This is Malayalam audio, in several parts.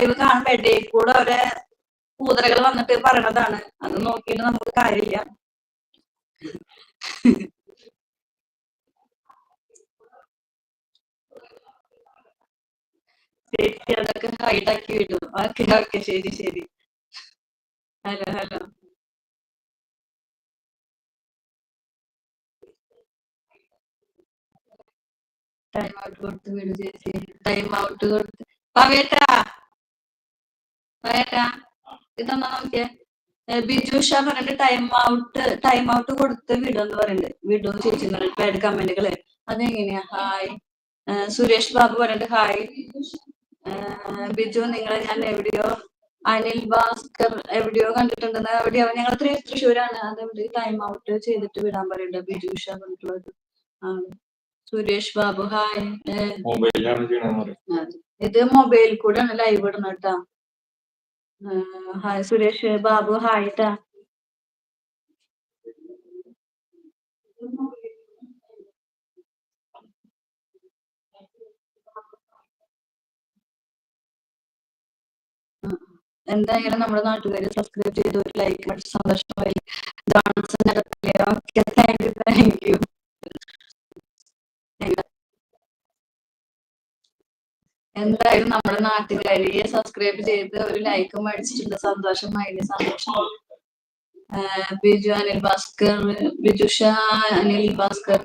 ലൈവ് കാണുമ്പോ ഇടയിൽ കൂടെ അവരെ കൂതറകൾ വന്നിട്ട് പറയണതാണ്. അത് നോക്കിയിട്ട് നമുക്ക് കാര്യമില്ല. ചേച്ചി അതൊക്കെ ഹൈഡാക്കി വിടും. ഓക്കെ ഓക്കെ, ശരി ശരി. Hello hello. ടൈം ഔട്ട് കൊടുത്ത് വിടും ചേച്ചി. ടൈം ഔട്ട് കൊടുത്ത് പവേട്ടാ പവേട്ടാ ഇതൊന്നാ നോക്കിയേ. ബിജുഷ പറഞ്ഞിട്ട് ടൈം ഔട്ട് കൊടുത്ത് വിടുമെന്ന് പറയുന്നുണ്ട്. വിടും ചേച്ചി പേഡ് കമന്റുകള്. അതെങ്ങനെയാ? ഹായ്. സുരേഷ് ബാബു പറഞ്ഞിട്ട് ഹായ്. ബിജു നിങ്ങളെ ഞാൻ എവിടെയോ അനിൽ ഭാസ്കർ എവിടെയോ കണ്ടിട്ടുണ്ടെന്ന്. എവിടെയോ ഞങ്ങൾ തൃശ്ശൂരാണ്. അതെവിടെ ടൈം ഔട്ട് ചെയ്തിട്ട് വിടാൻ പറയുന്നുണ്ട് ബിജുഷ പറഞ്ഞിട്ടുള്ളത്. സുരേഷ് ബാബു ഹായ്. ഇത് മൊബൈൽ കൂടെ ആണ് ലൈവ് ഇടണം കേട്ടാ. ഹായ് സുരേഷ് ബാബു ഹായ് ട്ടാ. എന്തായാലും നമ്മുടെ നാട്ടുകാര് സബ്സ്ക്രൈബ് ചെയ്ത് ഒരു ലൈക്ക് അടിച്ച് സന്തോഷമായി. Thank you. എന്തായാലും നമ്മുടെ നാട്ടുകാരി സബ്സ്ക്രൈബ് ചെയ്ത് ഒരു ലൈക്കും അടിച്ചിട്ടുണ്ട്. സന്തോഷമായില്ലേ? സന്തോഷം. ബിജു അനിൽ ഭാസ്കർ, ബിജുഷ അനിൽ ഭാസ്കർ.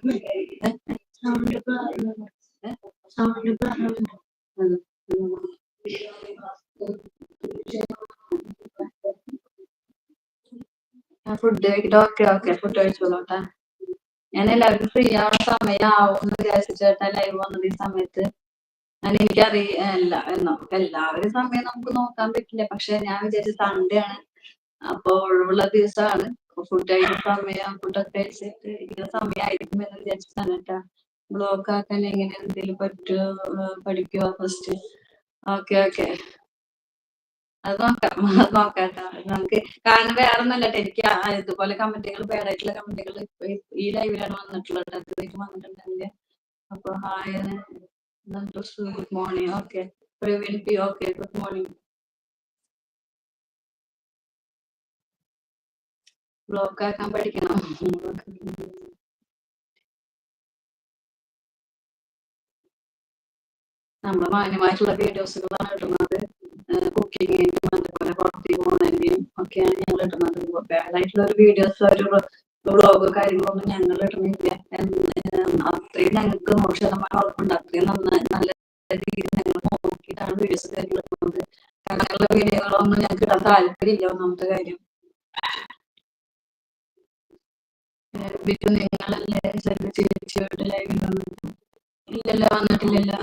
ഫുഡ് കഴിക്കട്ടെ. ഓക്കെ ഓക്കെ, ഫുഡ് കഴിച്ചോളൂട്ടാ. ഞാൻ എല്ലാവർക്കും ഫ്രീ ആവുന്ന സമയമാവും എന്ന് വിചാരിച്ചിട്ടാ ലൈവ് വന്നത് ഈ സമയത്ത്. എനിക്കറിയില്ല എല്ലാവരും സമയം നമുക്ക് നോക്കാൻ പറ്റില്ല. പക്ഷെ ഞാൻ വിചാരിച്ച സൺഡേ ആണ്, അപ്പൊ ഒഴിവുള്ള ദിവസമാണ്. ഫുഡ് കഴിക്കുന്ന സമയം, ഫുഡൊക്കെ കഴിച്ചിട്ട് ഇരിക്കുന്ന സമയമായിരിക്കും എന്ന് വിചാരിച്ചിട്ടാണ് കേട്ടാ. ബ്ലോക്ക് ആക്കാൻ എങ്ങനെ എന്തെങ്കിലും പറ്റുമോ പഠിക്കുവോ ഫസ്റ്റ്? ഓക്കെ ഓക്കെ, അത് നോക്കാട്ടോ. നമുക്ക് കാരണം വേറെ ഒന്നല്ല, എനിക്ക് ഇതുപോലെ കമന്റുകൾ പേടായിട്ടുള്ള കമന്റുകൾ ഈ ലൈവിലാണ് വന്നിട്ടുള്ളത്. അതിലേക്ക് വന്നിട്ടുണ്ടെങ്കിൽ അപ്പൊ hi good morning. Okay Praveen P okay good morning. Block ആക്കാൻ പഠിക്കണം. നമ്മൾ മാന്യമായിട്ടുള്ള വീഡിയോസുകളാണ് ഇടുന്നത്. കുക്കിങ്ങിനും അതുപോലെ പുറത്തേക്ക് പോകുന്നതിന്റെയും ഒക്കെയാണ് ഞങ്ങൾ ഇടുന്നത്. ബാഡായിട്ടുള്ള ഒരു വീഡിയോസ് ഒരു വ്ളോഗ് കാര്യങ്ങളൊന്നും ഞങ്ങൾ ഇടുന്നില്ല. അത്രയും ഞങ്ങൾക്ക് 100% ഉറപ്പുണ്ട്. അത്രയും നല്ല രീതിയിൽ ഞങ്ങൾ നോക്കിയിട്ടാണ് വീഡിയോസ് കാര്യങ്ങൾ ഇടുന്നത്. അങ്ങനെയുള്ള വീഡിയോകളൊന്നും ഞങ്ങൾക്ക് ഇടാൻ താല്പര്യമില്ല. ഒന്നാമത്തെ കാര്യം. ബിജു നിങ്ങളല്ലേ ചേച്ചിയോട് ലൈവിൽ വന്നത്? ഇല്ലല്ലോ, വന്നിട്ടില്ലല്ലോ.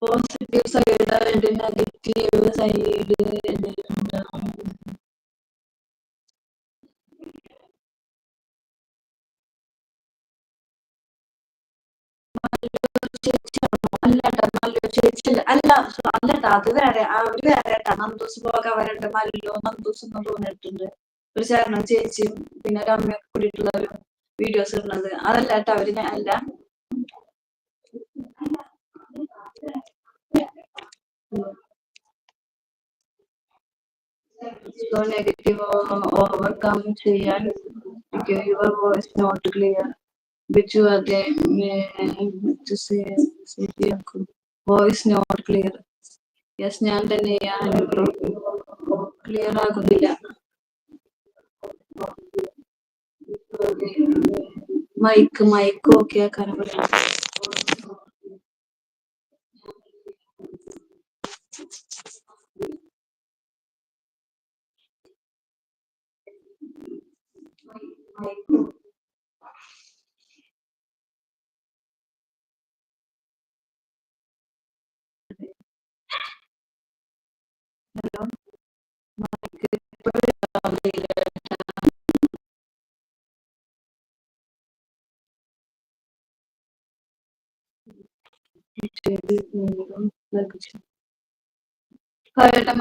പോസിറ്റീവ് സൈഡ് ആയിട്ട് നെഗറ്റീവ് സൈഡ് എന്തെങ്കിലും ഉണ്ടാവും. അല്ലട്ടാ, അത് വേറെ, അവര് വേറെ കേട്ടാ. നന്ദൂസ് ബ്ലോഗ് അവരുണ്ട്. മല്ലു നന്ദൂസ് എന്ന് തോന്നിയിട്ടുണ്ട്. ഒരു ചേർന്ന ചേച്ചിയും പിന്നെ ഒരു അമ്മയൊക്കെ കൂടിയിട്ടുള്ള ഒരു വീഡിയോസ് ഇടുന്നത്. അതല്ല കേട്ടോ, അവര് അല്ല. So negative overcome ചെയ്യാൻ your voice not clear. Bichu അതെ വോയിസ് നോട്ട് ക്ലിയർ. യെസ് ഞാൻ തന്നെയാണ്. ക്ലിയർ ആകുന്നില്ല. മൈക്ക് ഓക്കെ ആക്കാൻ പറയാം. ഹലോ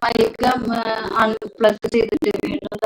മൈക്ക് അൺപ്ലഗ് ചെയ്തിട്ട് വീണ്ടും